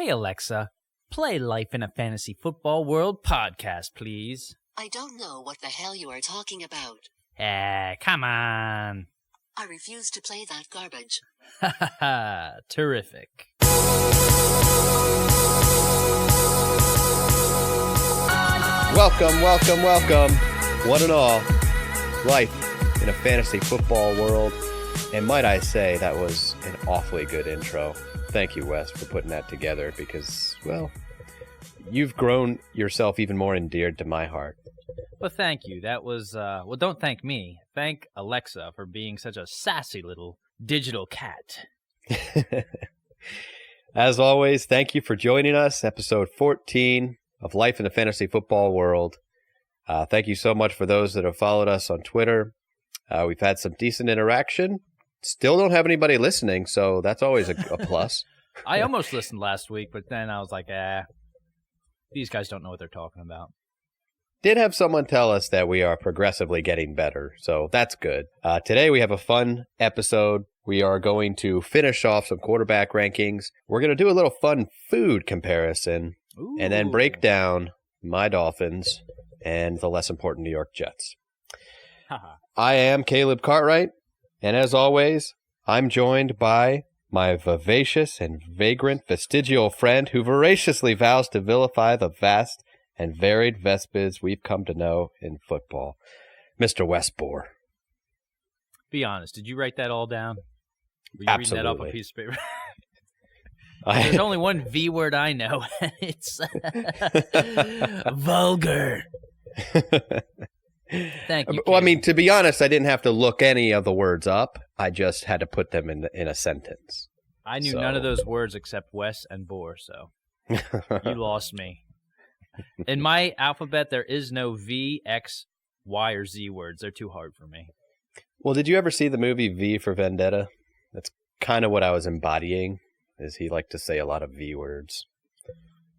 Hey Alexa, play Life in a Fantasy Football World podcast, please. I don't know what the hell you are talking about. Come on. I refuse to play that garbage. Ha ha ha, terrific. Welcome, one and all. Life in a fantasy football world. And might I say, that was an awfully good intro. Thank you, Wes, for putting that together because, well, you've grown yourself even more endeared to my heart. Well, thank you. That was, well, don't thank me. Thank Alexa for being such a sassy little digital cat. As always, thank you for joining us. Episode 14 of Life in the Fantasy Football World. Thank you so much for those that have followed us on Twitter. We've had some decent interaction. Still don't have anybody listening, so that's always a plus. I almost listened last week, but then I was like, these guys don't know what they're talking about. Did have someone tell us that we are progressively getting better, so that's good. Today we have a fun episode. We are going to finish off some quarterback rankings. We're going to do a little fun food comparison. Ooh. And then break down my Dolphins and the less important New York Jets. I am Caleb Cartwright, and as always, I'm joined by my vivacious and vagrant vestigial friend who voraciously vows to vilify the vast and varied vespids we've come to know in football, Mr. Westbore. Be honest, did you write that all down? Were you Absolutely. reading that off a piece of paper? There's only one V word I know, and it's vulgar. Thank you. Well, I mean, to be honest, I didn't have to look any of the words up. I just had to put them in a sentence. I knew none of those words except Wes and Boar, so you lost me. In my alphabet, there is no V, X, Y, or Z words. They're too hard for me. Well, did you ever see the movie V for Vendetta? That's kind of what I was embodying, is he liked to say a lot of V words.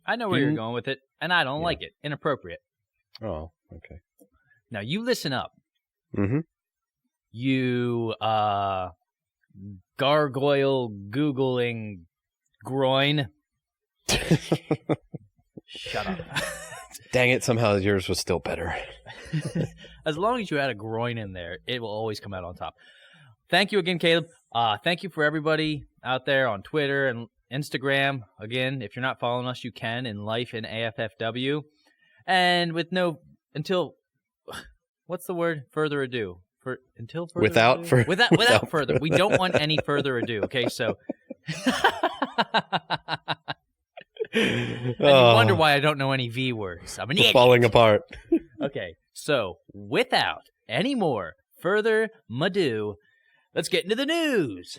I know where you're going with it, and I don't like it. Inappropriate. Oh, okay. Now, you listen up. Mm-hmm. You gargoyle Googling groin. Shut up. Dang it, somehow yours was still better. As long as you had a groin in there, it will always come out on top. Thank you again, Caleb. Thank you for everybody out there on Twitter and Instagram. Again, if you're not following us, you can in Life in AFFW. And with what's the word? Further ado. Without further. We don't want any further ado. Okay, so. And you wonder why I don't know any V words. I'm an idiot. Falling apart. Okay, so without any more further ado, let's get into the news.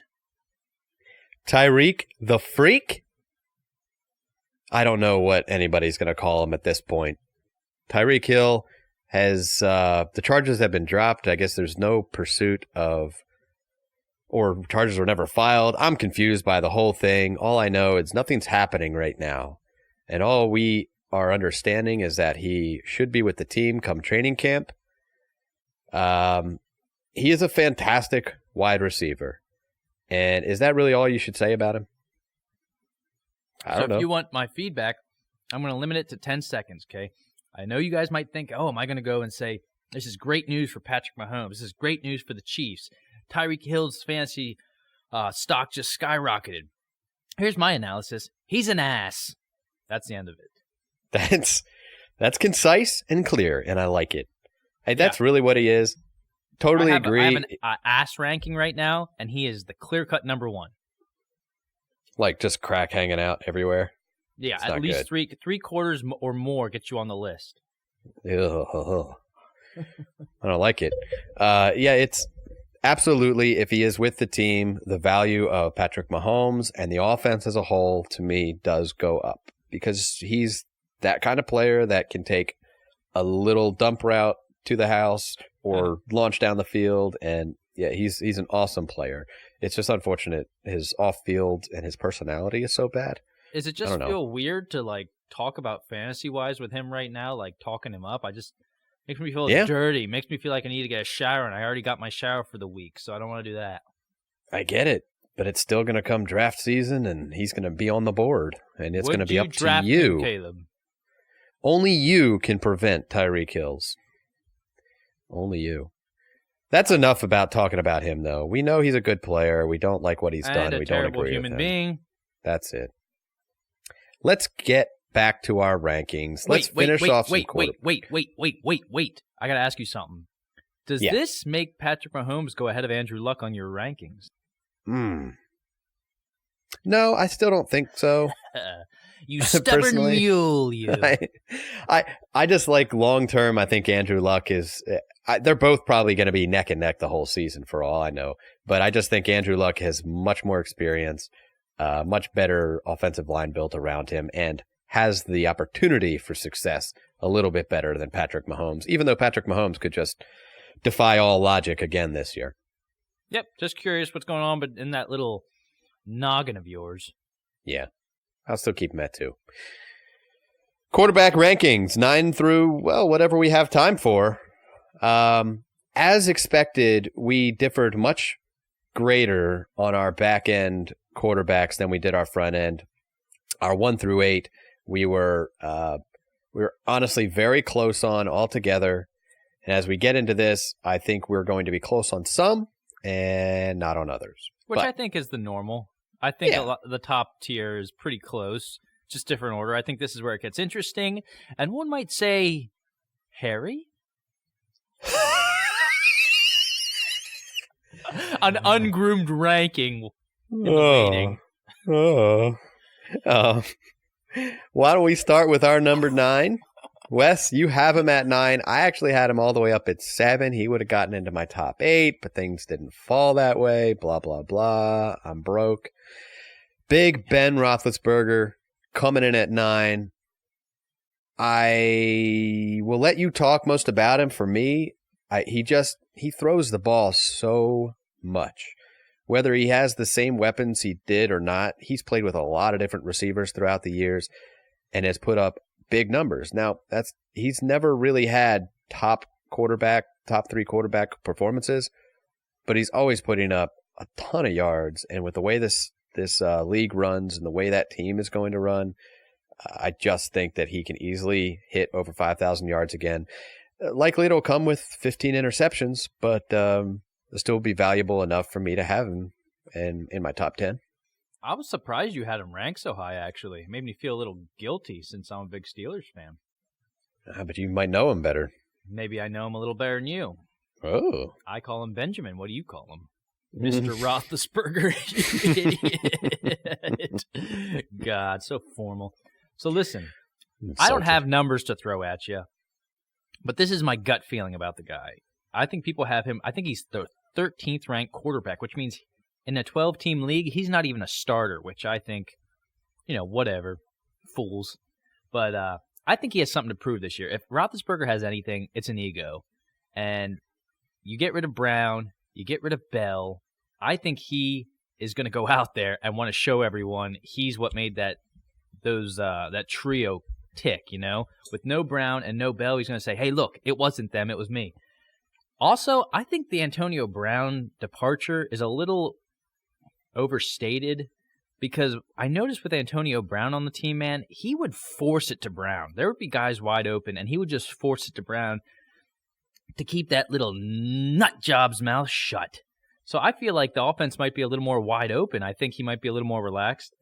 Tyreek the Freak? I don't know what anybody's going to call him at this point. Tyreek Hill has, the charges have been dropped. I guess there's no pursuit of, or charges were never filed. I'm confused by the whole thing. All I know is nothing's happening right now. And all we are understanding is that he should be with the team come training camp. He is a fantastic wide receiver. And is that really all you should say about him? I don't know. If you want my feedback, I'm going to limit it to 10 seconds, okay? I know you guys might think, am I going to go and say, this is great news for Patrick Mahomes. This is great news for the Chiefs. Tyreek Hill's fantasy stock just skyrocketed. Here's my analysis. He's an ass. That's the end of it. That's concise and clear, and I like it. Hey, that's really what he is. Totally agree. I have an ass ranking right now, and he is the clear-cut number one. Like just crack hanging out everywhere? Yeah, at least three quarters or more get you on the list. Ugh. I don't like it. It's absolutely, if he is with the team, the value of Patrick Mahomes and the offense as a whole, to me, does go up. Because he's that kind of player that can take a little dump route to the house or launch down the field. And yeah, he's an awesome player. It's just unfortunate his off-field and his personality is so bad. Is it just feel weird to like talk about fantasy-wise with him right now, like talking him up? Makes me feel dirty. Makes me feel like I need to get a shower, and I already got my shower for the week, so I don't want to do that. I get it. but it's still going to come draft season, and he's going to be on the board, and it's going to be up to draft you. him, Caleb? Only you can prevent Tyreek Hills. Only you. That's enough about talking about him, though. We know he's a good player. We don't like what he's done. We don't agree with him. And a terrible human being. That's it. Let's get back to our rankings. Let's finish off some Wait. I got to ask you something. Does this make Patrick Mahomes go ahead of Andrew Luck on your rankings? No, I still don't think so. You stubborn mule, you. I just like long term. I think Andrew Luck is. They're both probably going to be neck and neck the whole season for all I know. But I just think Andrew Luck has much more experience, much better offensive line built around him, and has the opportunity for success a little bit better than Patrick Mahomes. Even though Patrick Mahomes could just defy all logic again this year. Yep, just curious what's going on, but in that little noggin of yours. Yeah, I'll still keep him at 2. Quarterback rankings, 9 through, well, whatever we have time for. As expected, we differed much greater on our back end quarterbacks than we did our front end. Our 1 through 8, we were honestly very close on altogether. And as we get into this, I think we're going to be close on some and not on others. Which I think is the normal. I think the top tier is pretty close, just different order. I think this is where it gets interesting. And one might say, hairy? An ungroomed ranking in the rating. Why don't we start with our number 9? Wes, you have him at 9. I actually had him all the way up at 7. He would have gotten into my top 8, but things didn't fall that way. Blah, blah, blah. I'm broke. Big Ben Roethlisberger coming in at 9. I will let you talk most about him. For me, he throws the ball so much. Whether he has the same weapons he did or not, he's played with a lot of different receivers throughout the years and has put up big numbers. Now, he's never really had top 3 quarterback performances, but he's always putting up a ton of yards. And with the way this league runs and the way that team is going to run, I just think that he can easily hit over 5,000 yards again. Likely it'll come with 15 interceptions, but it'll still be valuable enough for me to have him in my top 10. I was surprised you had him ranked so high, actually. It made me feel a little guilty since I'm a big Steelers fan. But you might know him better. Maybe I know him a little better than you. Oh. I call him Benjamin. What do you call him? Mr. Roethlisberger, you idiot. God, so formal. So listen, I don't have numbers to throw at you, but this is my gut feeling about the guy. I think people have him. I think he's the 13th ranked quarterback, which means in a 12-team league, he's not even a starter, which I think, whatever, fools. But I think he has something to prove this year. If Roethlisberger has anything, it's an ego. And you get rid of Brown, you get rid of Bell. I think he is going to go out there and want to show everyone he's what made that trio tick, With no Brown and no Bell, he's going to say, hey, look, it wasn't them, it was me. Also, I think the Antonio Brown departure is a little overstated because I noticed with Antonio Brown on the team, man, he would force it to Brown. There would be guys wide open, and he would just force it to Brown to keep that little nut job's mouth shut. So I feel like the offense might be a little more wide open. I think he might be a little more relaxed.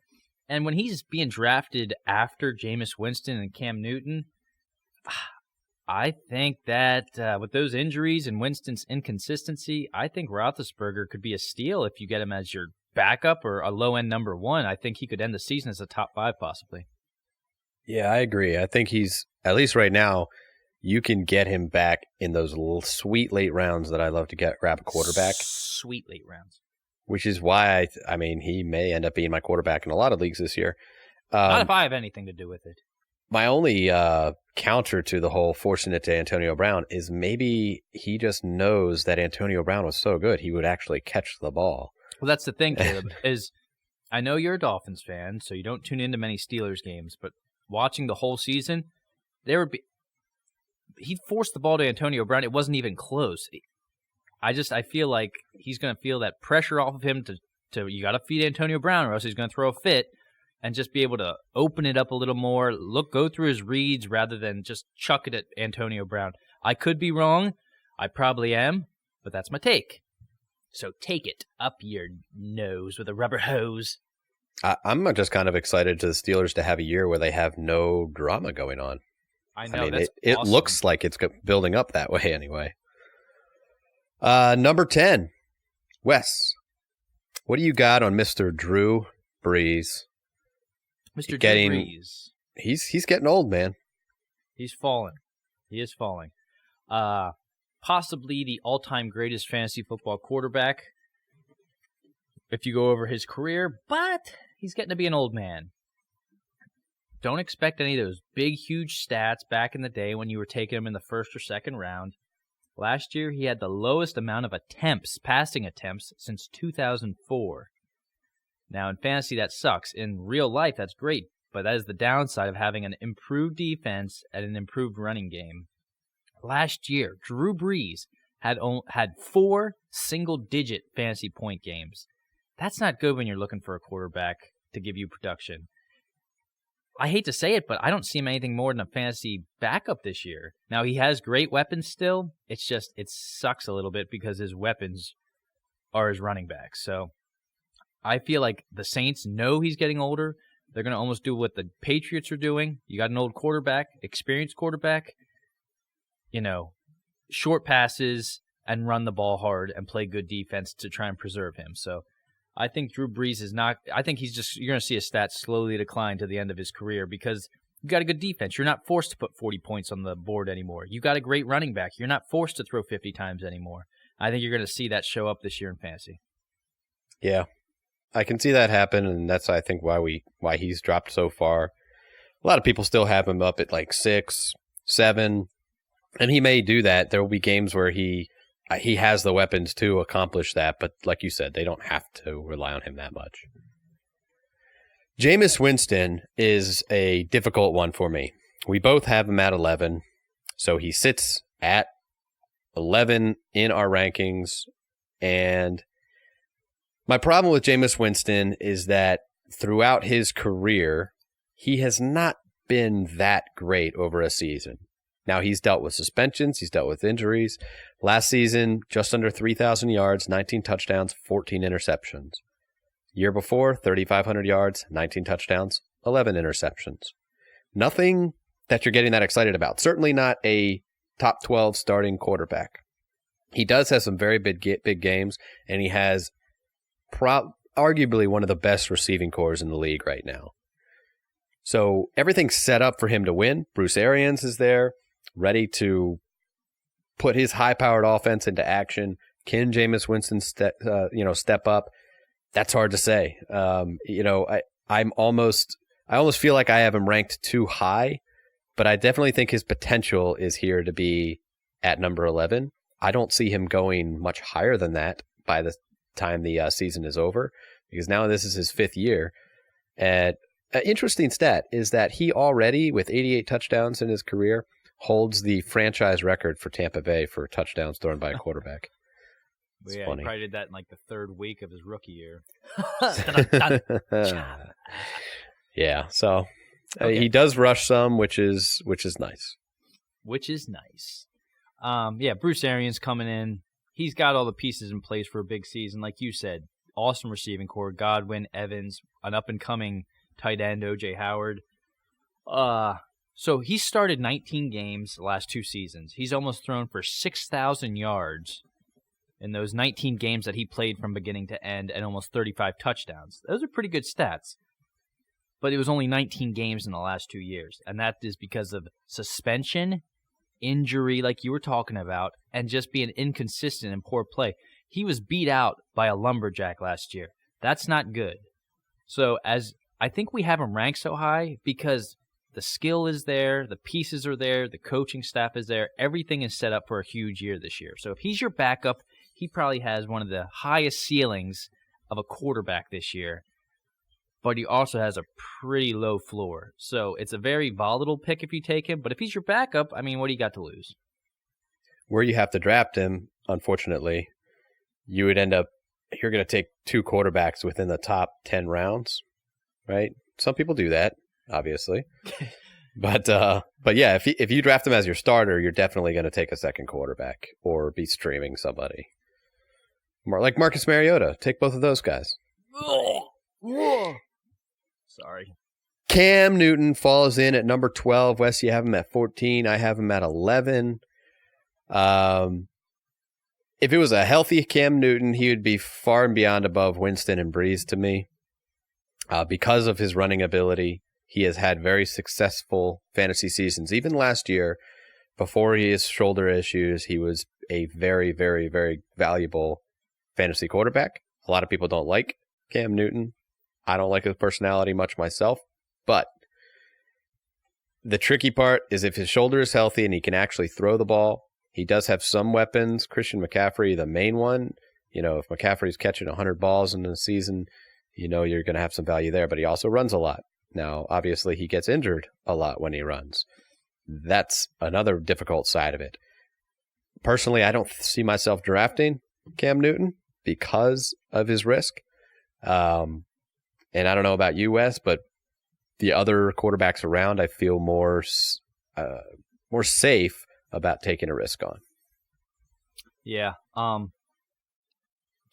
And when he's being drafted after Jameis Winston and Cam Newton, I think that with those injuries and Winston's inconsistency, I think Roethlisberger could be a steal if you get him as your backup or a low-end number 1. I think he could end the season as a top 5 possibly. Yeah, I agree. I think he's, at least right now, you can get him back in those little sweet late rounds that I love to grab a quarterback. Sweet late rounds. Which is why, he may end up being my quarterback in a lot of leagues this year. Not if I have anything to do with it. My only counter to the whole forcing it to Antonio Brown is maybe he just knows that Antonio Brown was so good he would actually catch the ball. Well, that's the thing, Caleb, is I know you're a Dolphins fan, so you don't tune into many Steelers games, but watching the whole season, he forced the ball to Antonio Brown. It wasn't even close. I feel like he's going to feel that pressure off of him to you got to feed Antonio Brown or else he's going to throw a fit, and just be able to open it up a little more, go through his reads rather than just chuck it at Antonio Brown. I could be wrong. I probably am, but that's my take. So take it up your nose with a rubber hose. I'm just kind of excited to the Steelers to have a year where they have no drama going on. I know. It awesome. looks like it's building up that way anyway. Number 10, Wes. What do you got on Mr. Drew Brees? Mr. Drew Brees. He's getting old, man. He's falling. He is falling. Possibly the all-time greatest fantasy football quarterback if you go over his career, but he's getting to be an old man. Don't expect any of those big, huge stats back in the day when you were taking him in the first or second round. Last year, he had the lowest amount of passing attempts, since 2004. Now, in fantasy, that sucks. In real life, that's great, but that is the downside of having an improved defense and an improved running game. Last year, Drew Brees had 4 single-digit fantasy point games. That's not good when you're looking for a quarterback to give you production. I hate to say it, but I don't see him anything more than a fantasy backup this year. Now, he has great weapons still. It's just, it sucks a little bit because his weapons are his running backs. So I feel like the Saints know he's getting older. They're going to almost do what the Patriots are doing. You got an old quarterback, experienced quarterback, short passes and run the ball hard and play good defense to try and preserve him. So I think Drew Brees is not – I think you're going to see his stats slowly decline to the end of his career because you got a good defense. You're not forced to put 40 points on the board anymore. You got a great running back. You're not forced to throw 50 times anymore. I think you're going to see that show up this year in fantasy. Yeah, I can see that happen, and that's, I think, why he's dropped so far. A lot of people still have him up at like 6, 7, and he may do that. There will be games where he has the weapons to accomplish that, but like you said, they don't have to rely on him that much. Jameis Winston is a difficult one for me. We both have him at 11, so he sits at 11 in our rankings, and my problem with Jameis Winston is that throughout his career, he has not been that great over a season. Now, he's dealt with suspensions. He's dealt with injuries. Last season, just under 3,000 yards, 19 touchdowns, 14 interceptions. Year before, 3,500 yards, 19 touchdowns, 11 interceptions. Nothing that you're getting that excited about. Certainly not a top 12 starting quarterback. He does have some very big games, and he has arguably one of the best receiving cores in the league right now. So everything's set up for him to win. Bruce Arians is there, ready to put his high-powered offense into action. Can Jameis Winston step up? That's hard to say. I almost feel like I have him ranked too high, but I definitely think his potential is here to be at number 11. I don't see him going much higher than that by the time the season is over, because now this is his 5th year. And an interesting stat is that he already, with 88 touchdowns in his career, holds the franchise record for Tampa Bay for touchdowns thrown by a quarterback. Well, yeah, funny. He probably did that in like the 3rd week of his rookie year. Yeah, so Okay. he does rush some, which is nice. Which is nice. Bruce Arians coming in. He's got all the pieces in place for a big season. Like you said, awesome receiving core. Godwin, Evans, an up-and-coming tight end, O.J. Howard. So he started 19 games the last 2 seasons. He's almost thrown for 6,000 yards in those 19 games that he played from beginning to end, and almost 35 touchdowns. Those are pretty good stats. But it was only 19 games in the last 2 years, and that is because of suspension, injury like you were talking about, and just being inconsistent and poor play. He was beat out by a lumberjack last year. That's not good. So I think we have him ranked so high because the skill is there, the pieces are there, the coaching staff is there. Everything is set up for a huge year this year. So if he's your backup, he probably has one of the highest ceilings of a quarterback this year. But he also has a pretty low floor. So it's a very volatile pick if you take him. But if he's your backup, what do you got to lose? Where you have to draft him, unfortunately, you would end up you're going to take 2 quarterbacks within the top 10 rounds, right? Some people do that, obviously. But yeah, if you draft him as your starter, you're definitely going to take a second quarterback or be streaming somebody. More like Marcus Mariota. Take both of those guys. Sorry. Cam Newton falls in at number 12. Wes, you have him at 14. I have him at 11. If it was a healthy Cam Newton, he would be far and beyond above Winston and Breeze to me. Because of his running ability, he has had very successful fantasy seasons. Even last year, before his shoulder issues, he was a very, very, very valuable fantasy quarterback. A lot of people don't like Cam Newton. I don't like his personality much myself. But the tricky part is if his shoulder is healthy and he can actually throw the ball, he does have some weapons. Christian McCaffrey, the main one. If McCaffrey's catching 100 balls in a season, you're going to have some value there. But he also runs a lot. Now, obviously, he gets injured a lot when he runs. That's another difficult side of it. Personally, I don't see myself drafting Cam Newton because of his risk. And I don't know about you, Wes, but the other quarterbacks around, I feel more safe about taking a risk on. Yeah.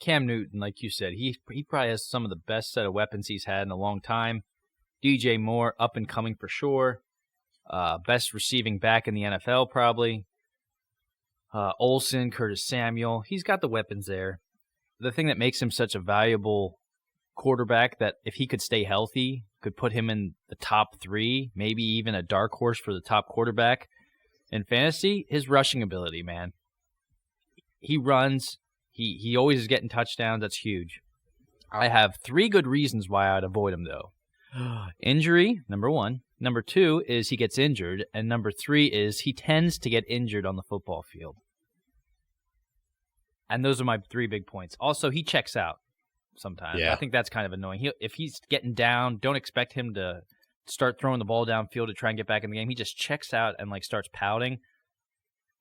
Cam Newton, like you said, he probably has some of the best set of weapons he's had in a long time. DJ Moore, up and coming for sure. Best receiving back in the NFL, probably. Olsen, Curtis Samuel. He's got the weapons there. The thing that makes him such a valuable quarterback that if he could stay healthy, could put him in the top 3, maybe even a dark horse for the top quarterback in fantasy, his rushing ability, man. He runs. He always is getting touchdowns. That's huge. I have 3 good reasons why I'd avoid him, though. Injury, number 1. Number 2 is he gets injured. And number 3 is he tends to get injured on the football field. And those are my 3 big points. Also, he checks out sometimes. Yeah. I think that's kind of annoying. If he's getting down, don't expect him to start throwing the ball downfield to try and get back in the game. He just checks out and starts pouting.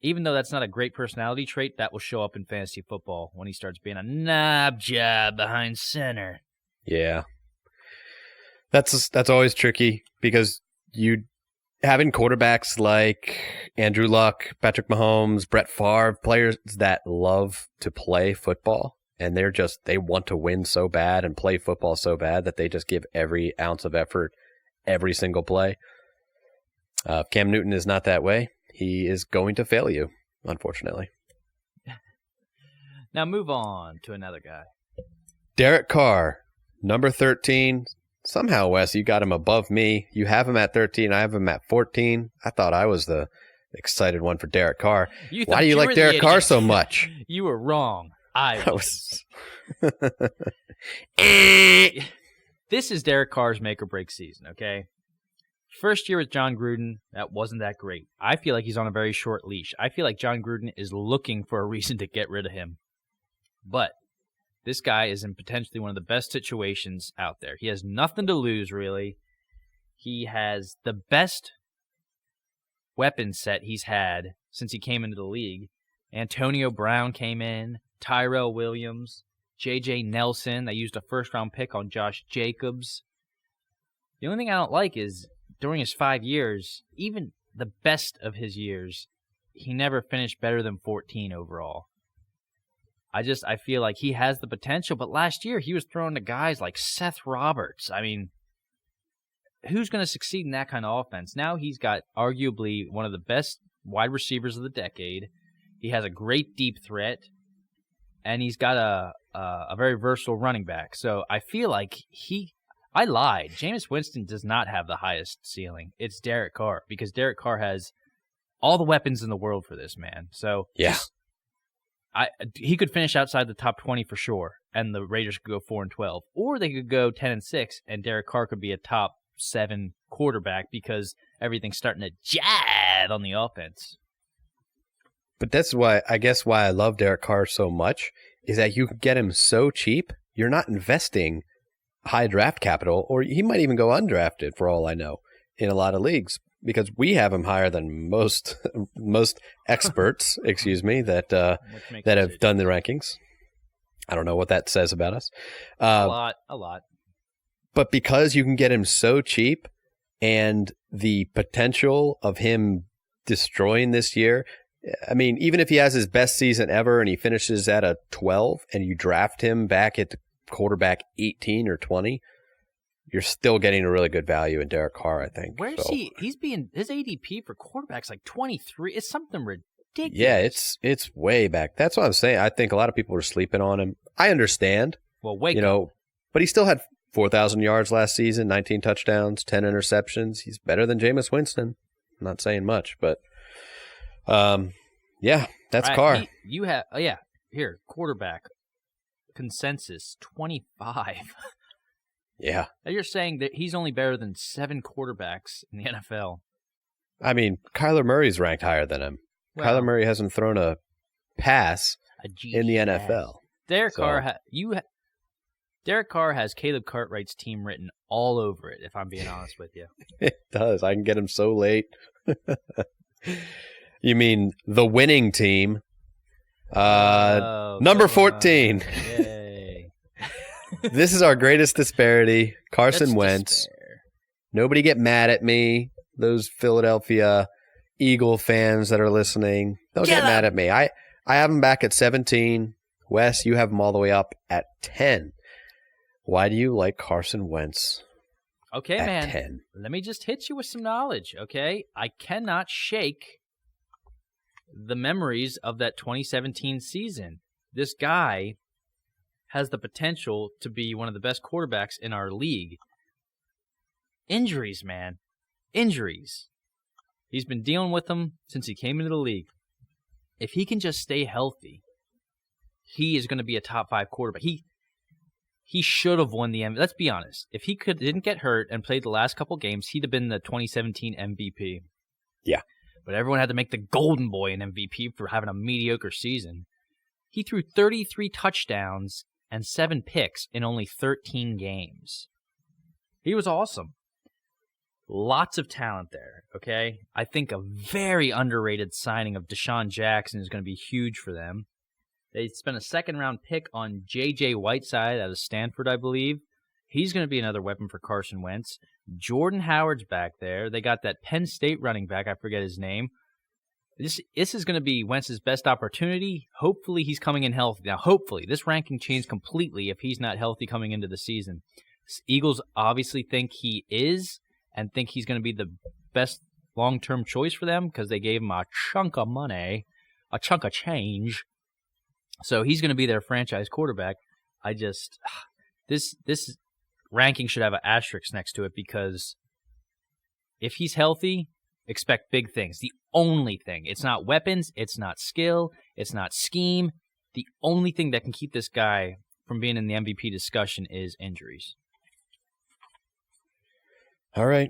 Even though that's not a great personality trait, that will show up in fantasy football when he starts being a knob job behind center. Yeah. That's always tricky because you having quarterbacks like Andrew Luck, Patrick Mahomes, Brett Favre, players that love to play football, and they want to win so bad and play football so bad that they just give every ounce of effort every single play. Cam Newton is not that way. He is going to fail you, unfortunately. Now move on to another guy. Derek Carr, number 13. Somehow, Wes, you got him above me. You have him at 13. I have him at 14. I thought I was the excited one for Derek Carr. Why do you like Derek Carr so much? You were wrong. I was. This is Derek Carr's make or break season, okay? First year with John Gruden, that wasn't that great. I feel like he's on a very short leash. I feel like John Gruden is looking for a reason to get rid of him. But this guy is in potentially one of the best situations out there. He has nothing to lose, really. He has the best weapon set he's had since he came into the league. Antonio Brown came in, Tyrell Williams, J.J. Nelson. They used a first-round pick on Josh Jacobs. The only thing I don't like is during his 5 years, even the best of his years, he never finished better than 14 overall. I feel like he has the potential, but last year he was throwing to guys like Seth Roberts. I mean, who's going to succeed in that kind of offense? Now he's got arguably one of the best wide receivers of the decade. He has a great deep threat, and he's got a very versatile running back. So I feel like I lied. Jameis Winston does not have the highest ceiling. It's Derek Carr, because Derek Carr has all the weapons in the world for this man. So yeah. He could finish outside the top 20 for sure, and the Raiders could go 4-12, or they could go 10-6, and Derek Carr could be a top 7 quarterback because everything's starting to jive on the offense. But that's why I love Derek Carr so much is that you can get him so cheap. You're not investing high draft capital, or he might even go undrafted for all I know in a lot of leagues, because we have him higher than most experts, excuse me, that have done the rankings. I don't know what that says about us. A lot. But because you can get him so cheap and the potential of him destroying this year, I mean, even if he has his best season ever and he finishes at a 12 and you draft him back at quarterback 18 or 20, you're still getting a really good value in Derek Carr, I think. Where is he? He's being his ADP for quarterbacks like 23. It's something ridiculous. Yeah, it's way back. That's what I'm saying. I think a lot of people are sleeping on him. I understand. Well, wake up. But he still had 4,000 yards last season, 19 touchdowns, 10 interceptions. He's better than Jameis Winston. I'm not saying much, but yeah, that's Carr. You have here, quarterback consensus 25. Yeah. Now you're saying that he's only better than 7 quarterbacks in the NFL. I mean, Kyler Murray's ranked higher than him. Well, Kyler Murray hasn't thrown a pass in the NFL. Derek Carr has Caleb Cartwright's team written all over it, if I'm being honest with you. It does. I can get him so late. You mean the winning team? Number 14. Yay. This is our greatest disparity. Carson Wentz. Despair. Nobody get mad at me. Those Philadelphia Eagle fans that are listening, don't get mad at me. I have him back at 17. Wes, you have him all the way up at 10. Why do you like Carson Wentz? Okay, at man. 10? Let me just hit you with some knowledge, okay? I cannot shake the memories of that 2017 season. This guy has the potential to be one of the best quarterbacks in our league. Injuries, man. Injuries. He's been dealing with them since he came into the league. If he can just stay healthy, he is going to be a top 5 quarterback. He should have won the MVP. Let's be honest. If he didn't get hurt and played the last couple games, he'd have been the 2017 MVP. Yeah. But everyone had to make the golden boy an MVP for having a mediocre season. He threw 33 touchdowns and 7 picks in only 13 games. He was awesome. Lots of talent there, okay? I think a very underrated signing of Deshaun Jackson is going to be huge for them. They spent a second-round pick on J.J. Whiteside out of Stanford, I believe. He's going to be another weapon for Carson Wentz. Jordan Howard's back there. They got that Penn State running back. I forget his name. This is going to be Wentz's best opportunity. Hopefully he's coming in healthy. Now, hopefully. This ranking changed completely if he's not healthy coming into the season. Eagles obviously think he is and think he's going to be the best long-term choice for them because they gave him a chunk of money, a chunk of change. So he's going to be their franchise quarterback. This ranking should have an asterisk next to it because if he's healthy, expect big things. The only thing, it's not weapons, it's not skill, it's not scheme. The only thing that can keep this guy from being in the MVP discussion is injuries. All right.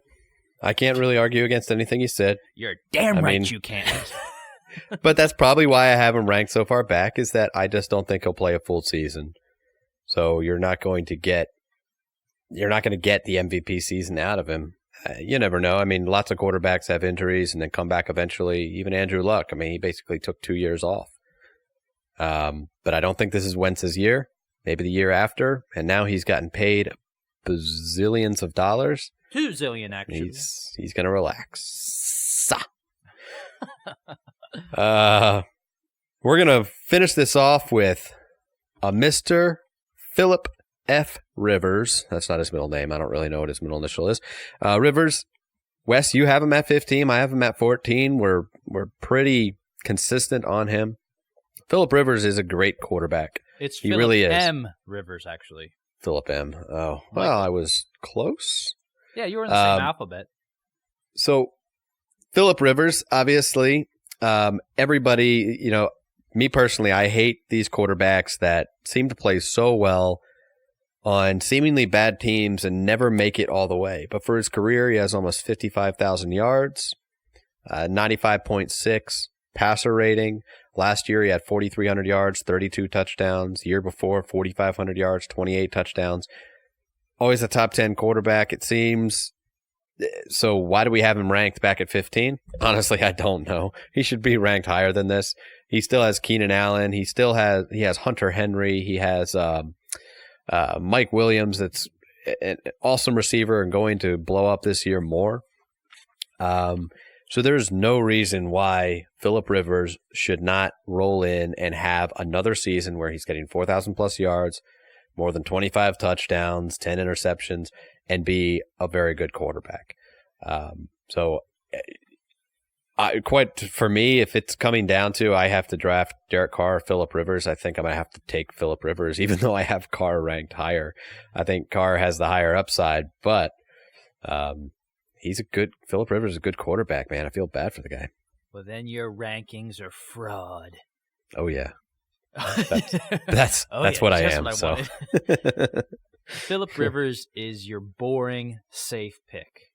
I can't really argue against anything you said. You're damn right you can't. But that's probably why I have him ranked so far back is that I just don't think he'll play a full season. So you're not going to get the MVP season out of him. You never know. I mean, lots of quarterbacks have injuries and then come back eventually. Even Andrew Luck, I mean, he basically took 2 years off. But I don't think this is Wentz's year. Maybe the year after. And now he's gotten paid bazillions of dollars. 2 zillion, actually. He's going to relax. We're going to finish this off with a Mr. Philip F. Rivers. That's not his middle name. I don't really know what his middle initial is. Rivers. Wes, you have him at 15. I have him at 14. We're pretty consistent on him. Philip Rivers is a great quarterback. He really is. M. Rivers, actually. Philip M. Oh, well, I was close. Yeah, you were in the same alphabet. So, Philip Rivers, obviously, everybody, me personally, I hate these quarterbacks that seem to play so well on seemingly bad teams and never make it all the way. But for his career, he has almost 55,000 yards, 95.6 passer rating. Last year, he had 4,300 yards, 32 touchdowns. The year before, 4,500 yards, 28 touchdowns. Always a top 10 quarterback, it seems. So why do we have him ranked back at 15? Honestly, I don't know. He should be ranked higher than this. He still has Keenan Allen. He has Hunter Henry. He has Mike Williams. That's an awesome receiver and going to blow up this year more. So there's no reason why Phillip Rivers should not roll in and have another season where he's getting 4,000 plus yards, more than 25 touchdowns, 10 interceptions, and be a very good quarterback. For me, if it's coming down to I have to draft Derek Carr or Phillip Rivers, I think I'm going to have to take Phillip Rivers, even though I have Carr ranked higher. I think Carr has the higher upside, but Phillip Rivers is a good quarterback, man. I feel bad for the guy. Well, then your rankings are fraud. Oh, yeah. That's what I am. So Phillip Rivers is your boring, safe pick.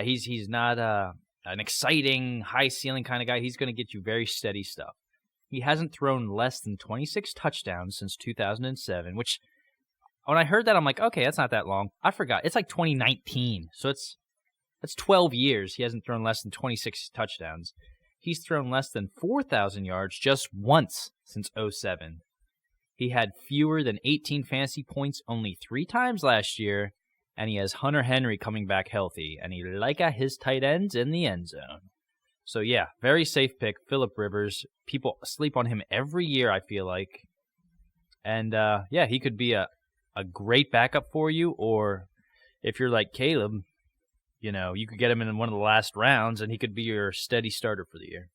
He's not an exciting, high ceiling kind of guy. He's going to get you very steady stuff. He hasn't thrown less than 26 touchdowns since 2007, which when I heard that, I'm like, okay, that's not that long. I forgot. It's like 2019. So that's 12 years. He hasn't thrown less than 26 touchdowns. He's thrown less than 4,000 yards just once since 2007. He had fewer than 18 fantasy points only 3 times last year, and he has Hunter Henry coming back healthy, and he his tight ends in the end zone. So yeah, very safe pick, Phillip Rivers. People sleep on him every year, I feel like. And yeah, he could be a great backup for you, or if you're like Caleb, you could get him in one of the last rounds, and he could be your steady starter for the year.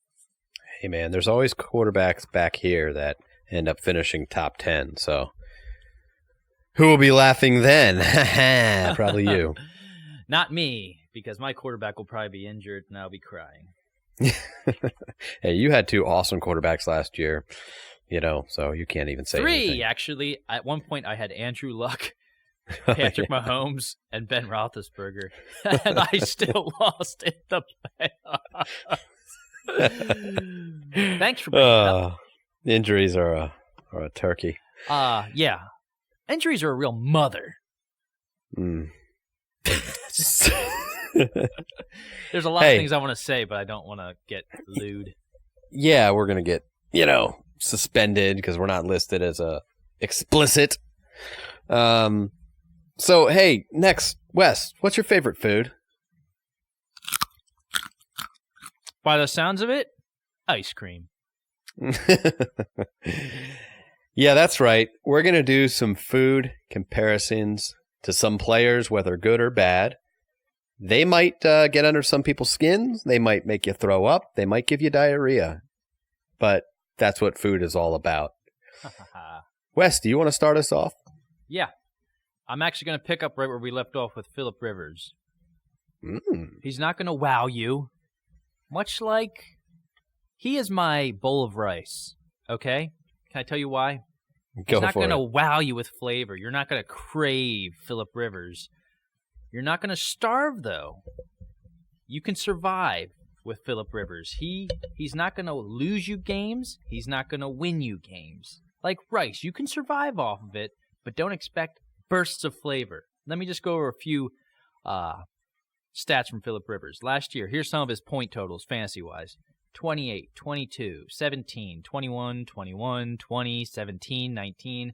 Hey, man, there's always quarterbacks back here that end up finishing top 10, so who will be laughing then? Probably you. Not me, because my quarterback will probably be injured, and I'll be crying. Hey, you had 2 awesome quarterbacks last year, so you can't even say 3, anything. Actually. At one point, I had Andrew Luck, Patrick Mahomes, and Ben Roethlisberger, and I still lost in the playoffs. Thanks for bringing it up. Injuries are a turkey. Yeah. Injuries are a real mother. There's a lot of things I want to say, but I don't want to get lewd. Yeah, we're going to get, suspended because we're not listed as a explicit. So, hey, next, Wes, what's your favorite food? By the sounds of it, ice cream. Yeah, that's right. We're going to do some food comparisons to some players, whether good or bad. They might get under some people's skins. They might make you throw up. They might give you diarrhea. But that's what food is all about. Wes, do you want to start us off? Yeah. I'm actually going to pick up right where we left off with Phillip Rivers. He's not going to wow you. Much like he is my bowl of rice. Okay? Can I tell you why? He's not going to wow you with flavor. You're not going to crave Phillip Rivers. You're not going to starve, though. You can survive with Phillip Rivers. He's not going to lose you games. He's not going to win you games. Like rice, you can survive off of it, but don't expect bursts of flavor. Let me just go over a few stats from Phillip Rivers. Last year, here's some of his point totals, fantasy-wise. 28, 22, 17, 21, 21, 20, 17, 19.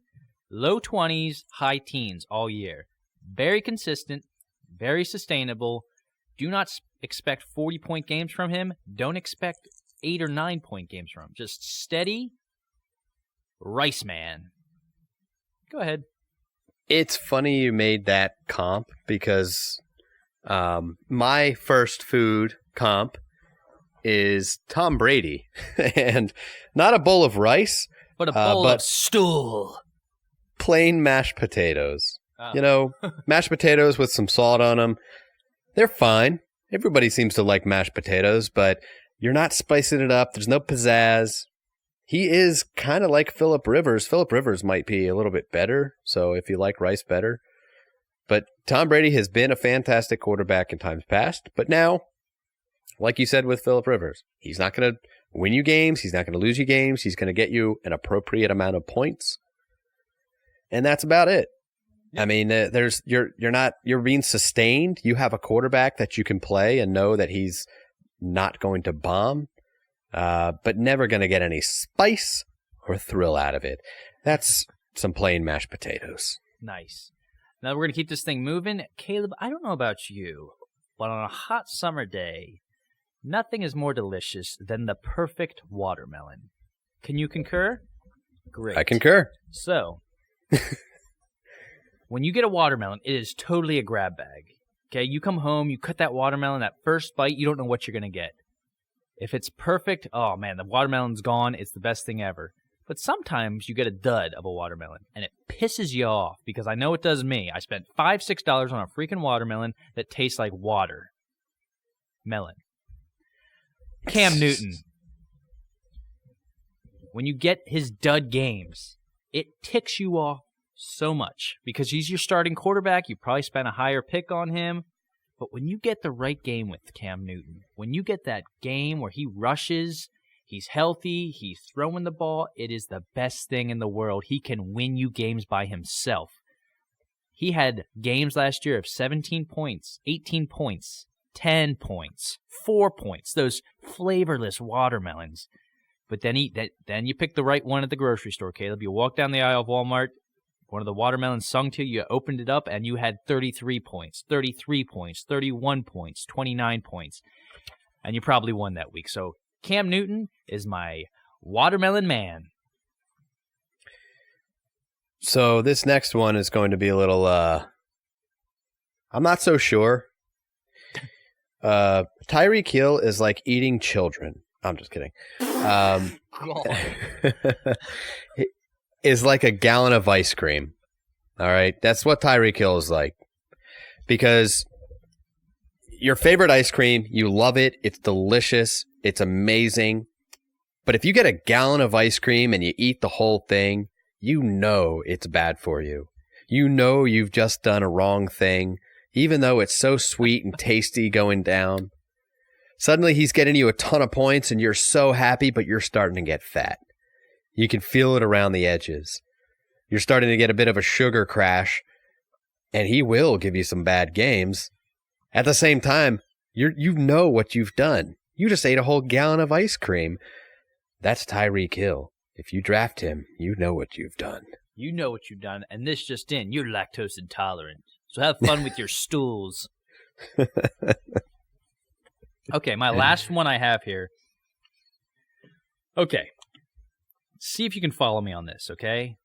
Low 20s, high teens all year. Very consistent, very sustainable. Do not expect 40-point games from him. Don't expect 8 or 9-point games from him. Just steady rice man. Go ahead. It's funny you made that comp because my first food comp is Tom Brady. And not a bowl of rice, but a bowl of stool. Plain mashed potatoes. Mashed potatoes with some salt on them. They're fine. Everybody seems to like mashed potatoes, but you're not spicing it up. There's no pizzazz. He is kind of like Phillip Rivers. Phillip Rivers might be a little bit better, so if you like rice better. But Tom Brady has been a fantastic quarterback in times past, but now, like you said with Phillip Rivers, he's not going to win you games. He's not going to lose you games. He's going to get you an appropriate amount of points. And that's about it. I mean, you're being sustained. You have a quarterback that you can play and know that he's not going to bomb, but never going to get any spice or thrill out of it. That's some plain mashed potatoes. Nice. Now we're going to keep this thing moving. Caleb, I don't know about you, but on a hot summer day, nothing is more delicious than the perfect watermelon. Can you concur? Great. I concur. So, when you get a watermelon, it is totally a grab bag. Okay, you come home, you cut that watermelon, that first bite, you don't know what you're going to get. If it's perfect, oh man, the watermelon's gone. It's the best thing ever. But sometimes you get a dud of a watermelon, and it pisses you off because I know it does me. I spent $5, $6 on a freaking watermelon that tastes like water. Melon. Cam Newton. When you get his dud games, it ticks you off so much because he's your starting quarterback. You probably spent a higher pick on him. But when you get the right game with Cam Newton, when you get that game where he rushes, he's healthy, he's throwing the ball, it is the best thing in the world. He can win you games by himself. He had games last year of 17 points, 18 points, 10 points, 4 points, those flavorless watermelons. But then you pick the right one at the grocery store, Caleb. You walk down the aisle of Walmart, one of the watermelons sung to you, opened it up, and you had 33 points, 33 points, 31 points, 29 points. And you probably won that week. So Cam Newton is my watermelon man. So this next one is going to be a little, I'm not so sure. Tyreek Hill is like eating children. I'm just kidding. Is like a gallon of ice cream. All right. That's what Tyreek Hill is like. Because your favorite ice cream, you love it. It's delicious. It's amazing. But if you get a gallon of ice cream and you eat the whole thing, you know it's bad for you. You know you've just done a wrong thing, even though it's so sweet and tasty going down. Suddenly he's getting you a ton of points and you're so happy, but you're starting to get fat. You can feel it around the edges. You're starting to get a bit of a sugar crash, and he will give you some bad games. At the same time, you know what you've done. You just ate a whole gallon of ice cream. That's Tyreek Hill. If you draft him, you know what you've done. You know what you've done, and this just in, you're lactose intolerant. So have fun with your stools. Okay, my last one I have here. Okay. See if you can follow me on this, okay?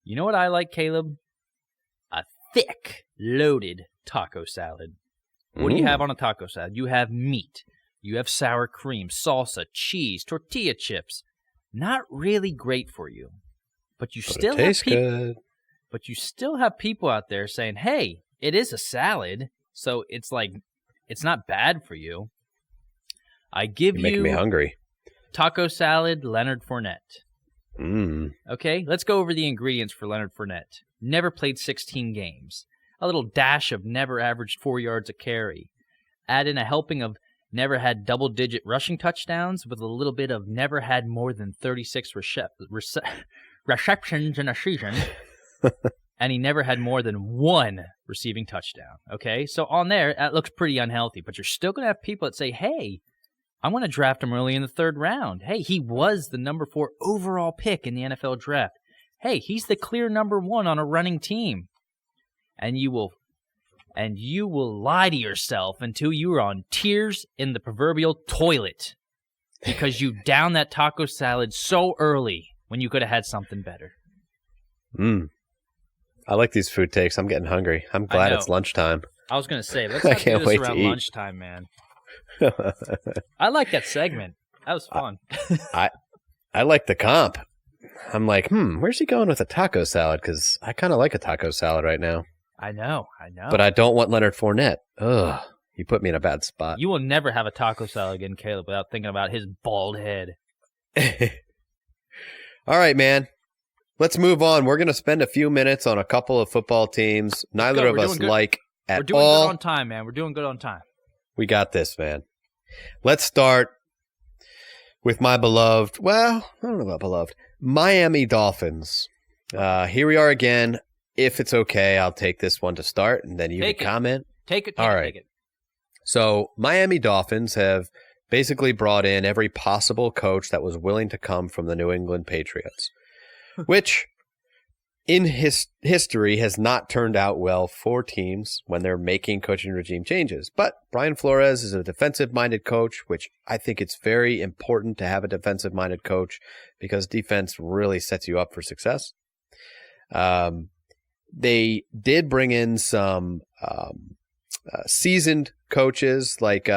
You know what I like, Caleb? A thick, loaded taco salad. What do you have on a taco salad? You have meat. You have sour cream, salsa, cheese, tortilla chips. Not really great for you. But you still have people. But you still have people out there saying, "Hey, it is a salad, so it's like it's not bad for you." I give you making me hungry. Taco salad, Leonard Fournette. Okay, let's go over the ingredients for Leonard Fournette. Never played 16 games. A little dash of never averaged 4 yards a carry. Add in a helping of never had double-digit rushing touchdowns with a little bit of never had more than 36 receptions in a season. And he never had more than one receiving touchdown. Okay, so on there, that looks pretty unhealthy. But you're still going to have people that say, hey, I want to draft him early in the third round. Hey, he was the number 4 overall pick in the NFL draft. Hey, he's the clear number 1 on a running team. And you will lie to yourself until you are on tears in the proverbial toilet because you downed that taco salad so early when you could have had something better. I like these food takes. I'm getting hungry. I'm glad it's lunchtime. I was going to say, let's not do this around lunchtime, man. I like that segment. That was fun. I like the comp. I'm like, where's he going with a taco salad? Because I kind of like a taco salad right now. I know. But I don't want Leonard Fournette. Ugh, you put me in a bad spot. You will never have a taco salad again, Caleb, without thinking about his bald head. All right, man. Let's move on. We're going to spend a few minutes on a couple of football teams neither of us like at all. We're doing good on time, man. We're doing good on time. We got this, man. Let's start with my beloved, well, I don't know about beloved, Miami Dolphins. Here we are again if it's okay, I'll take this one to start, and then you can comment. Take it. All right. Take it. So Miami Dolphins have basically brought in every possible coach that was willing to come from the New England Patriots, which in history has not turned out well for teams when they're making coaching regime changes. But Brian Flores is a defensive-minded coach, which I think it's very important to have a defensive-minded coach because defense really sets you up for success. They did bring in some seasoned coaches like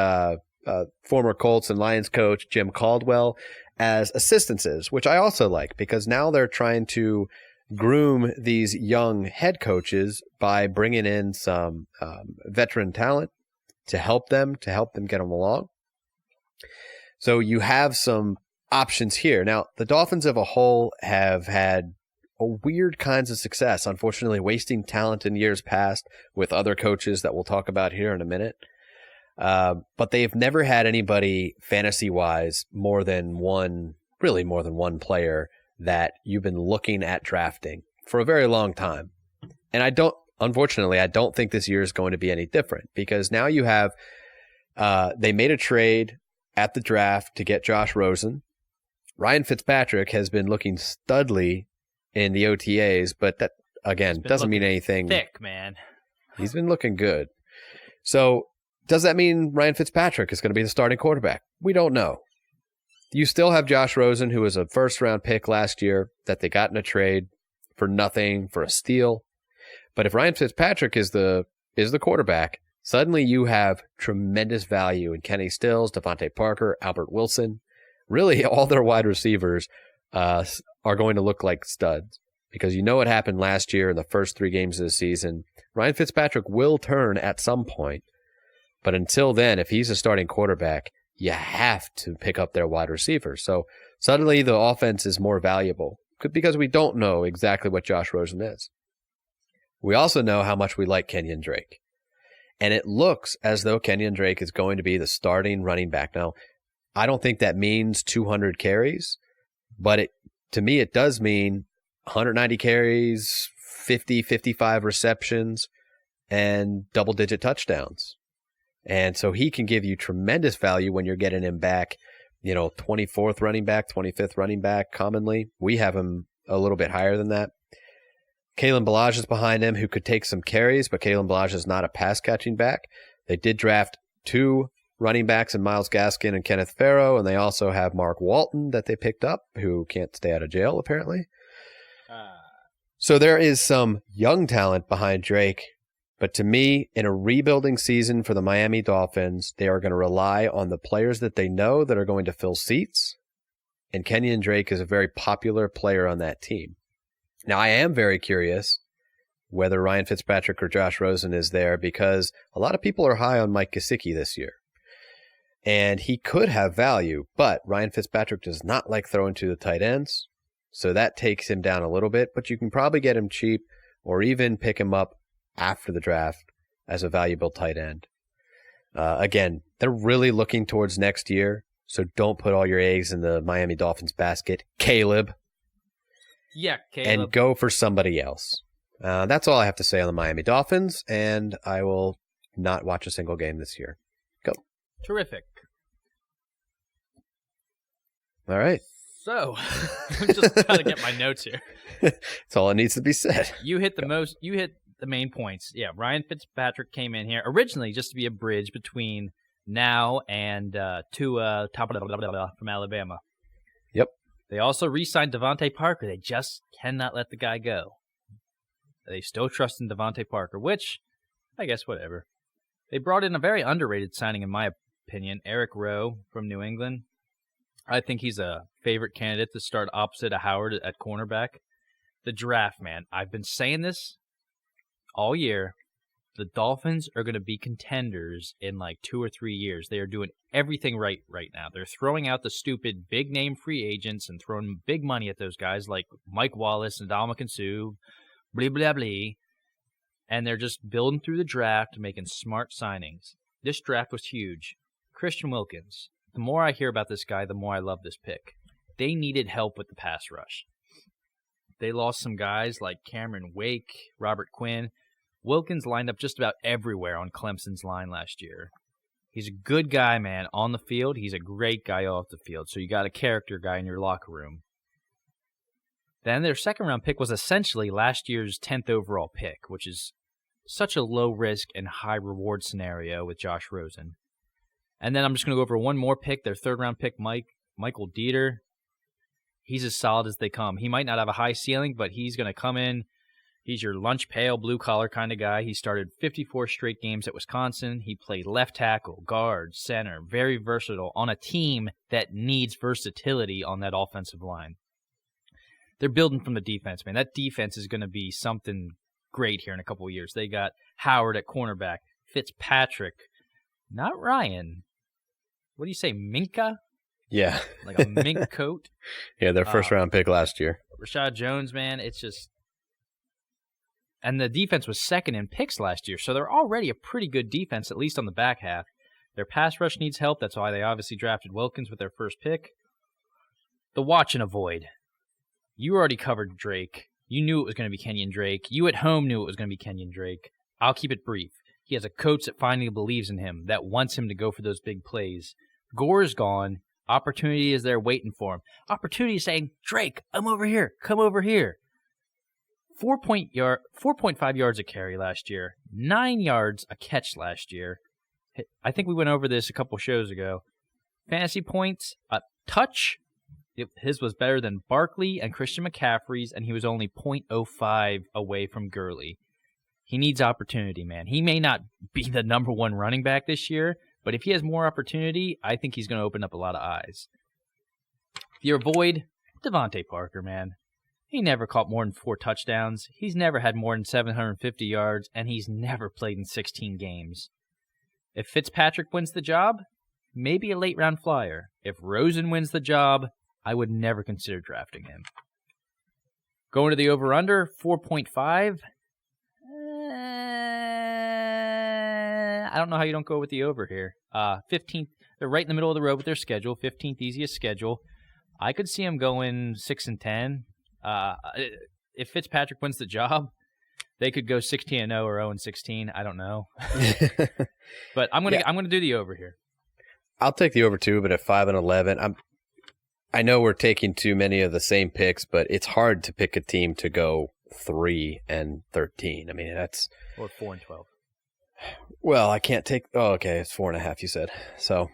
former Colts and Lions coach Jim Caldwell as assistants, which I also like because now they're trying to groom these young head coaches by bringing in some veteran talent to help them get them along. So you have some options here. Now, the Dolphins as a whole have had weird kinds of success, unfortunately wasting talent in years past with other coaches that we'll talk about here in a minute. But they've never had anybody fantasy-wise more than one player that you've been looking at drafting for a very long time. And I don't think this year is going to be any different because now you have, they made a trade at the draft to get Josh Rosen. Ryan Fitzpatrick has been looking studly in the OTAs, but that, again, doesn't mean anything. Thick, man. He's been looking good. So does that mean Ryan Fitzpatrick is going to be the starting quarterback? We don't know. You still have Josh Rosen, who was a first-round pick last year that they got in a trade for nothing, for a steal. But if Ryan Fitzpatrick is the quarterback, suddenly you have tremendous value in Kenny Stills, Devontae Parker, Albert Wilson. Really, all their wide receivers are going to look like studs because you know what happened last year in the first 3 games of the season. Ryan Fitzpatrick will turn at some point, but until then, if he's a starting quarterback, you have to pick up their wide receivers. So suddenly the offense is more valuable because we don't know exactly what Josh Rosen is. We also know how much we like Kenyon Drake. And it looks as though Kenyon Drake is going to be the starting running back. Now, I don't think that means 200 carries, but to me it does mean 190 carries, 50, 55 receptions, and double-digit touchdowns. And so he can give you tremendous value when you're getting him back, 24th running back, 25th running back commonly. We have him a little bit higher than that. Kalen Ballage is behind him, who could take some carries, but Kalen Ballage is not a pass-catching back. They did draft 2 running backs in Myles Gaskin and Kenneth Farrow, and they also have Mark Walton that they picked up, who can't stay out of jail, apparently. So there is some young talent behind Drake, but to me, in a rebuilding season for the Miami Dolphins, they are going to rely on the players that they know that are going to fill seats, and Kenyon Drake is a very popular player on that team. Now, I am very curious whether Ryan Fitzpatrick or Josh Rosen is there because a lot of people are high on Mike Gesicki this year. And he could have value, but Ryan Fitzpatrick does not like throwing to the tight ends, so that takes him down a little bit, but you can probably get him cheap or even pick him up after the draft as a valuable tight end. Again, they're really looking towards next year, so don't put all your eggs in the Miami Dolphins basket, Caleb. Yeah, Caleb. And go for somebody else. That's all I have to say on the Miami Dolphins, and I will not watch a single game this year. Go. Terrific. All right. So, I'm just trying to get my notes here. That's all that needs to be said. You hit the main points. Yeah, Ryan Fitzpatrick came in here originally just to be a bridge between now and Tua from Alabama. Yep. They also re-signed Devontae Parker. They just cannot let the guy go. They still trust in Devontae Parker, which, I guess, whatever. They brought in a very underrated signing, in my opinion, Eric Rowe from New England. I think he's a favorite candidate to start opposite of Howard at cornerback. The draft, man. I've been saying this all year. The Dolphins are going to be contenders in like 2 or 3 years. They are doing everything right now. They're throwing out the stupid big-name free agents and throwing big money at those guys like Mike Wallace and Ndamukong Suh, blah, blah, blah. And they're just building through the draft, making smart signings. This draft was huge. Christian Wilkins. The more I hear about this guy, the more I love this pick. They needed help with the pass rush. They lost some guys like Cameron Wake, Robert Quinn. Wilkins lined up just about everywhere on Clemson's line last year. He's a good guy, man, on the field. He's a great guy off the field. So you got a character guy in your locker room. Then their second-round pick was essentially last year's 10th overall pick, which is such a low-risk and high-reward scenario with Josh Rosen. And then I'm just going to go over one more pick, their third-round pick, Michael Dieter. He's as solid as they come. He might not have a high ceiling, but he's going to come in. He's your lunch pail, blue-collar kind of guy. He started 54 straight games at Wisconsin. He played left tackle, guard, center, very versatile on a team that needs versatility on that offensive line. They're building from the defense, man. That defense is going to be something great here in a couple of years. They got Howard at cornerback, Fitzpatrick, not Ryan. What do you say, Minka? Yeah. Like a mink coat? Yeah, their first-round pick last year. Rashad Jones, man, it's just... And the defense was second in picks last year, so they're already a pretty good defense, at least on the back half. Their pass rush needs help. That's why they obviously drafted Wilkins with their first pick. The watch and avoid. You already covered Drake. You knew it was going to be Kenyon Drake. You at home knew it was going to be Kenyon Drake. I'll keep it brief. He has a coach that finally believes in him, that wants him to go for those big plays. Gore's gone. Opportunity is there waiting for him. Opportunity is saying, Drake, I'm over here. Come over here. 4.5 yards a carry last year. 9 yards a catch last year. I think we went over this a couple shows ago. Fantasy points, a touch. His was better than Barkley and Christian McCaffrey's, and he was only 0.05 away from Gurley. He needs opportunity, man. He may not be the number one running back this year, but if he has more opportunity, I think he's going to open up a lot of eyes. You avoid Devontae Parker, man. He never caught more than 4 touchdowns. He's never had more than 750 yards, and he's never played in 16 games. If Fitzpatrick wins the job, maybe a late-round flyer. If Rosen wins the job, I would never consider drafting him. Going to the over-under, 4.5. I don't know how you don't go with the over here. 15th, they're right in the middle of the road with their schedule, 15th easiest schedule. I could see them going 6-10. If Fitzpatrick wins the job, they could go 16-0 or 0-16. I don't know, but I'm gonna do the over here. I'll take the over too, but at 5-11, I know we're taking too many of the same picks, but it's hard to pick a team to go 3-13. I mean, that's or 4-12. Well, I can't take. Oh, okay, it's 4.5. You said so.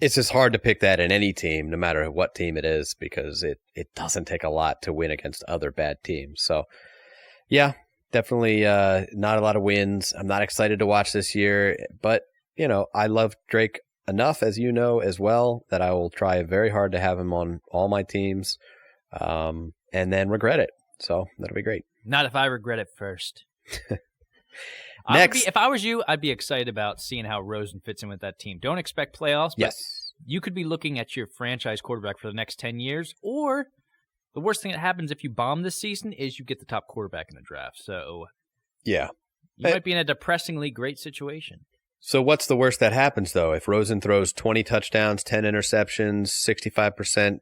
It's just hard to pick that in any team, no matter what team it is, because it doesn't take a lot to win against other bad teams. So, yeah, definitely not a lot of wins. I'm not excited to watch this year, but, you know, I love Drake enough, as you know, as well, that I will try very hard to have him on all my teams and then regret it. So that'll be great. Not if I regret it first. Next. If I was you, I'd be excited about seeing how Rosen fits in with that team. Don't expect playoffs, but yes, you could be looking at your franchise quarterback for the next 10 years, or the worst thing that happens if you bomb this season is you get the top quarterback in the draft. So yeah, you might be in a depressingly great situation. So what's the worst that happens, though? If Rosen throws 20 touchdowns, 10 interceptions, 65%,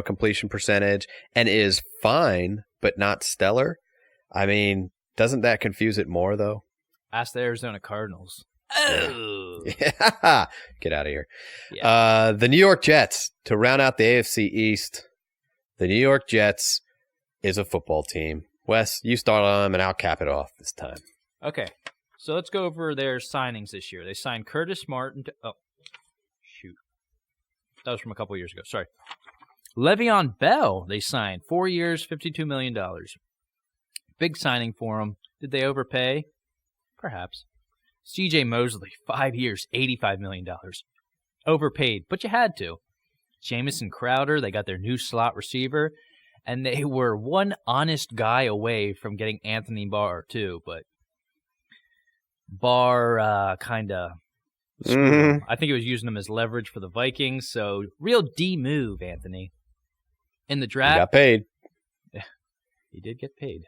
completion percentage, and is fine but not stellar, I mean, doesn't that confuse it more, though? Ask the Arizona Cardinals. Oh! Yeah. Get out of here. Yeah. The New York Jets, to round out the AFC East, the New York Jets is a football team. Wes, you start on them, and I'll cap it off this time. Okay. So let's go over their signings this year. They signed Curtis Martin to... Oh, shoot. That was from a couple years ago. Sorry. Le'Veon Bell, they signed. 4 years, $52 million. Big signing for him. Did they overpay? Perhaps. C.J. Mosley, 5 years, $85 million. Overpaid, but you had to. Jamison Crowder, they got their new slot receiver, and they were one honest guy away from getting Anthony Barr, too, but Barr kind of... Mm-hmm. I think he was using him as leverage for the Vikings, so real D move, Anthony. In the draft... He got paid. He did get paid.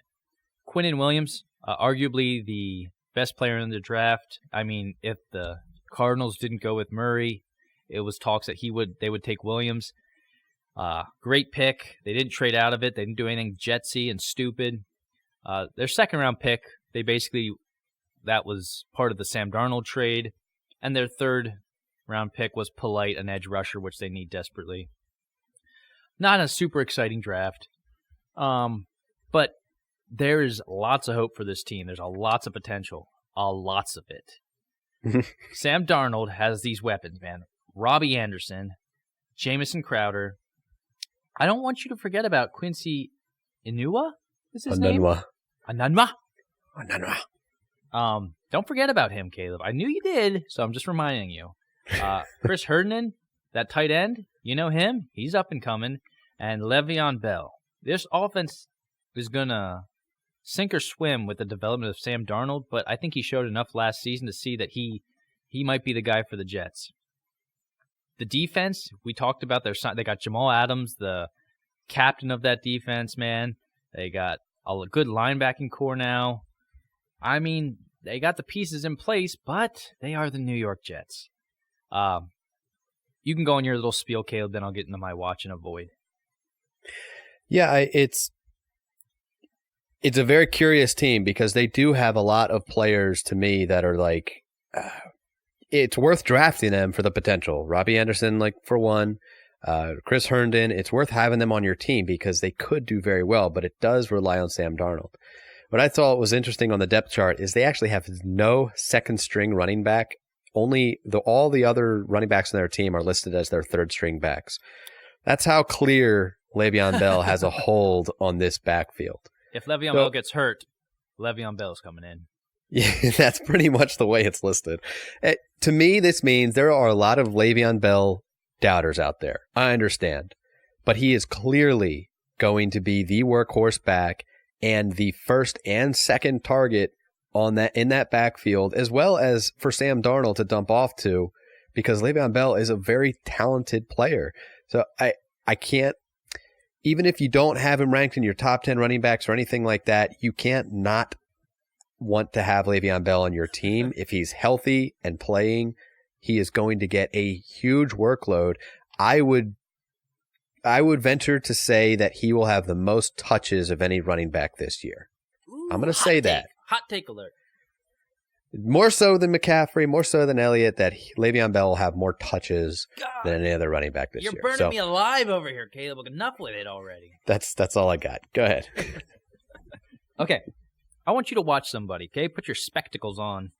Quinnen Williams, arguably the best player in the draft. I mean, if the Cardinals didn't go with Murray, it was talks that they would take Williams. Great pick. They didn't trade out of it. They didn't do anything Jetsy and stupid. Their second-round pick, that was part of the Sam Darnold trade. And their third-round pick was Polite, an edge rusher, which they need desperately. Not a super exciting draft. But there is lots of hope for this team. There's lots of potential. Lots of it. Sam Darnold has these weapons, man. Robbie Anderson, Jamison Crowder. I don't want you to forget about Quincy Enunwa. Is his name? Enunwa. Don't forget about him, Caleb. I knew you did, so I'm just reminding you. Chris Herndon, that tight end, you know him. He's up and coming. And Le'Veon Bell. This offense is going to sink or swim with the development of Sam Darnold, but I think he showed enough last season to see that he might be the guy for the Jets. The defense, we talked about they got Jamal Adams, the captain of that defense, man. They got a good linebacking core now. I mean, they got the pieces in place, but they are the New York Jets. You can go on your little spiel, Caleb, then I'll get into my watch and avoid. Yeah, it's a very curious team because they do have a lot of players to me that are like, it's worth drafting them for the potential. Robbie Anderson, like for one, Chris Herndon, it's worth having them on your team because they could do very well, but it does rely on Sam Darnold. What I thought was interesting on the depth chart is they actually have no second string running back. All the other running backs on their team are listed as their third string backs. That's how clear Le'Veon Bell has a hold on this backfield. If Le'Veon Bell gets hurt, Le'Veon Bell's coming in. Yeah, that's pretty much the way it's listed. To me, this means there are a lot of Le'Veon Bell doubters out there. I understand. But he is clearly going to be the workhorse back and the first and second target in that backfield, as well as for Sam Darnold to dump off to, because Le'Veon Bell is a very talented player. So I can't, even if you don't have him ranked in your top 10 running backs or anything like that, you can't not want to have Le'Veon Bell on your team. If he's healthy and playing, he is going to get a huge workload. I would venture to say that he will have the most touches of any running back this year. Ooh, I'm going to say that. Hot take alert. More so than McCaffrey, more so than Elliott, that Le'Veon Bell will have more touches than any other running back this year. You're burning me alive over here, Caleb. Enough with it already. That's all I got. Go ahead. Okay. I want you to watch somebody, okay? Put your spectacles on.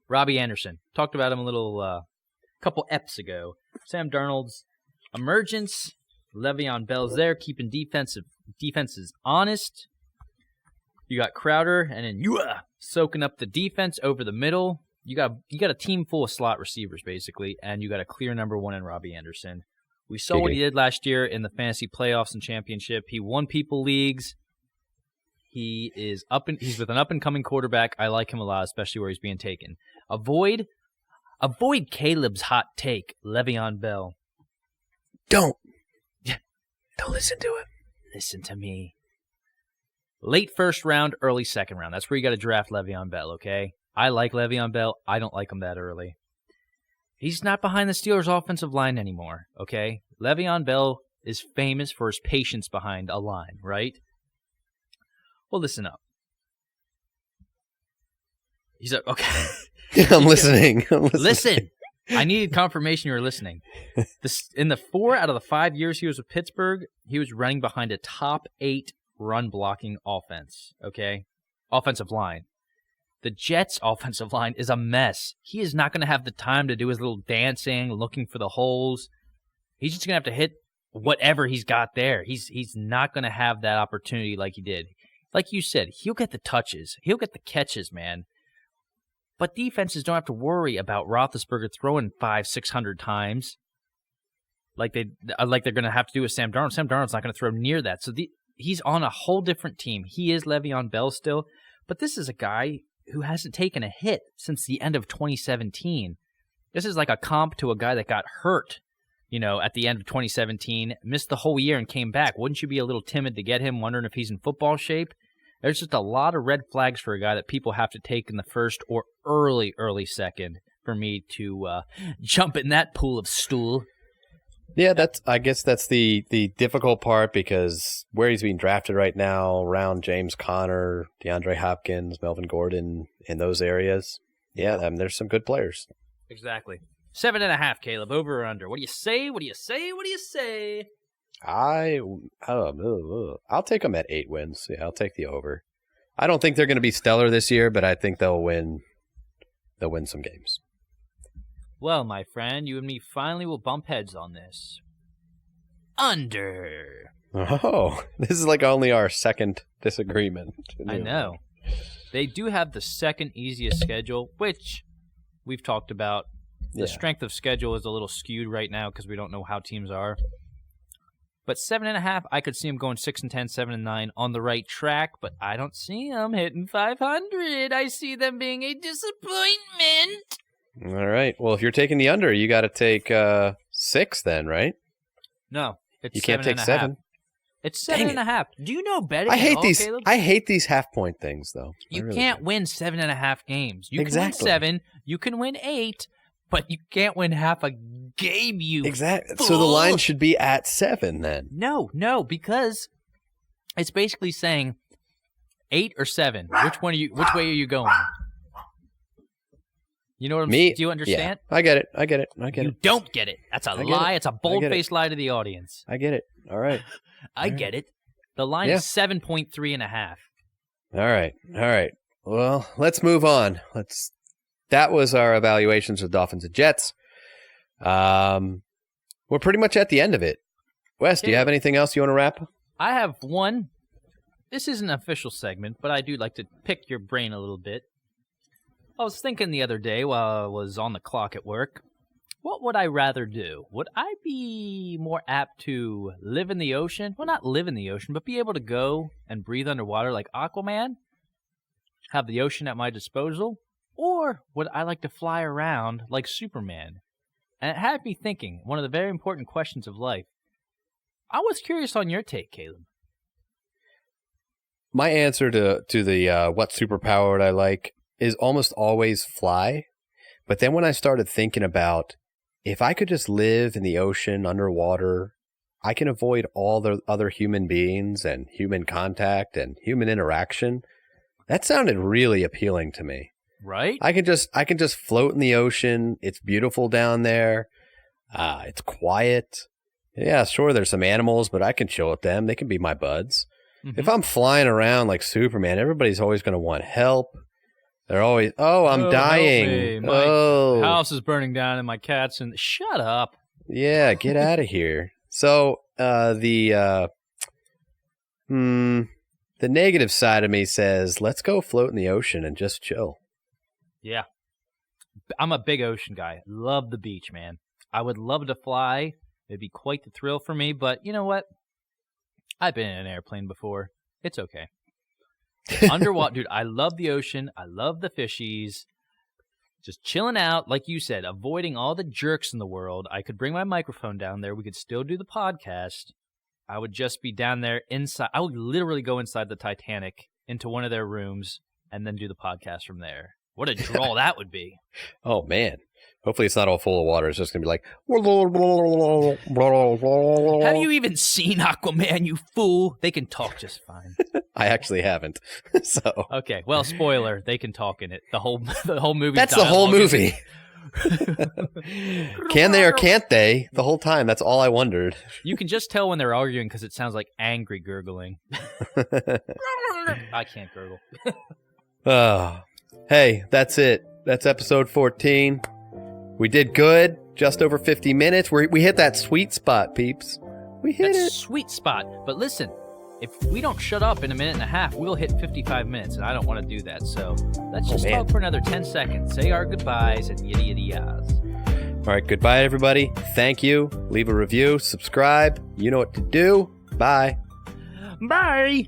Robbie Anderson. Talked about him a little couple eps ago. Sam Darnold's emergence. Le'Veon Bell's there, keeping defenses honest. You got Crowder and then soaking up the defense over the middle. You got a team full of slot receivers, basically, and you got a clear number one in Robbie Anderson. We saw what he did last year in the fantasy playoffs and championship. He won people leagues. He's with an up-and-coming quarterback. I like him a lot, especially where he's being taken. Avoid Caleb's hot take, Le'Veon Bell. Don't listen to him. Listen to me. Late first round, early second round. That's where you got to draft Le'Veon Bell, okay? I like Le'Veon Bell. I don't like him that early. He's not behind the Steelers' offensive line anymore, okay? Le'Veon Bell is famous for his patience behind a line, right? Well, listen up. He's like, okay. I'm listening. Listen. I needed confirmation you were listening. In the 4 out of the 5 years he was with Pittsburgh, he was running behind a top 8 run-blocking offense, okay? Offensive line. The Jets' offensive line is a mess. He is not going to have the time to do his little dancing, looking for the holes. He's just going to have to hit whatever he's got there. He's not going to have that opportunity like he did. Like you said, he'll get the touches. He'll get the catches, man. But defenses don't have to worry about Roethlisberger throwing 500-600 times like they're going to have to do with Sam Darnold. Sam Darnold's not going to throw near that. So he's on a whole different team. He is Le'Veon Bell still, but this is a guy who hasn't taken a hit since the end of 2017. This is like a comp to a guy that got hurt, at the end of 2017, missed the whole year and came back. Wouldn't you be a little timid to get him, wondering if he's in football shape? There's just a lot of red flags for a guy that people have to take in the first or early second for me to jump in that pool of stool. Yeah, I guess that's the difficult part because where he's being drafted right now, around James Conner, DeAndre Hopkins, Melvin Gordon, in those areas. Yeah, I mean, there's some good players. Exactly. 7.5, Caleb. Over or under? What do you say? What do you say? What do you say? I'll take them at 8 wins. Yeah, I'll take the over. I don't think they're going to be stellar this year, but I think they'll win. They'll win some games. Well, my friend, you and me finally will bump heads on this. Under. Oh, this is like only our second disagreement. I know. They do have the second easiest schedule, which we've talked about. The strength of schedule is a little skewed right now because we don't know how teams are. But 7.5, I could see them going 6-10, 7-9 on the right track, but I don't see them hitting 500. I see them being a disappointment. All right. Well, if you're taking the under, you got to take 6 then, right? No, it's you can't take 7. It's 7.5. Do you know betting? I hate these. Caleb? I hate these half point things, though. You can't win 7.5 games. You can win 7. You can win 8, but you can't win half a game. Exactly. Fool. So the line should be at 7 then. No, because it's basically saying 8 or 7. Which way are you going? You know what I'm saying? Do you understand? Yeah, I get it. You don't get it. That's a lie. It's a bold-faced lie to the audience. I get it. All right. I get it. The line is 7.3.5. All right. Well, let's move on. That was our evaluations of Dolphins and Jets. We're pretty much at the end of it. Wes, do you have anything else you want to wrap? I have one. This isn't an official segment, but I do like to pick your brain a little bit. I was thinking the other day while I was on the clock at work, what would I rather do? Would I be more apt to live in the ocean? Well, not live in the ocean, but be able to go and breathe underwater like Aquaman? Have the ocean at my disposal? Or would I like to fly around like Superman? And it had me thinking, one of the very important questions of life. I was curious on your take, Caleb. My answer to the what superpower would I like is almost always fly. But then when I started thinking about if I could just live in the ocean underwater, I can avoid all the other human beings and human contact and human interaction. That sounded really appealing to me. Right? I can just float in the ocean. It's beautiful down there. It's quiet. Yeah, sure, there's some animals, but I can chill with them. They can be my buds. Mm-hmm. If I'm flying around like Superman, everybody's always going to want help. They're always, I'm dying. My house is burning down and my cat's in. Shut up. Yeah, get out of here. So the negative side of me says, let's go float in the ocean and just chill. Yeah. I'm a big ocean guy. Love the beach, man. I would love to fly. It'd be quite the thrill for me, but you know what? I've been in an airplane before. It's okay. Underwater, dude, I love the ocean. I love the fishies. Just chilling out, like you said, avoiding all the jerks in the world. I could bring my microphone down there. We could still do the podcast. I would just be down there inside. I would literally go inside the Titanic into one of their rooms and then do the podcast from there. What a draw that would be. Oh, man. Hopefully it's not all full of water. It's just going to be like... Have you even seen Aquaman, you fool? They can talk just fine. I actually haven't. So okay, well, spoiler, they can talk in it. The whole movie. That's the whole movie. Can they or can't they? The whole time. That's all I wondered. You can just tell when they're arguing because it sounds like angry gurgling. I can't gurgle. Hey, that's it. That's episode 14. We did good. Just over 50 minutes. We hit that sweet spot, peeps. We hit it. Sweet spot. But listen, if we don't shut up in a minute and a half, we'll hit 55 minutes, and I don't want to do that. So let's just talk for another 10 seconds. Say our goodbyes and yitty yitty yas. All right, goodbye, everybody. Thank you. Leave a review. Subscribe. You know what to do. Bye. Bye.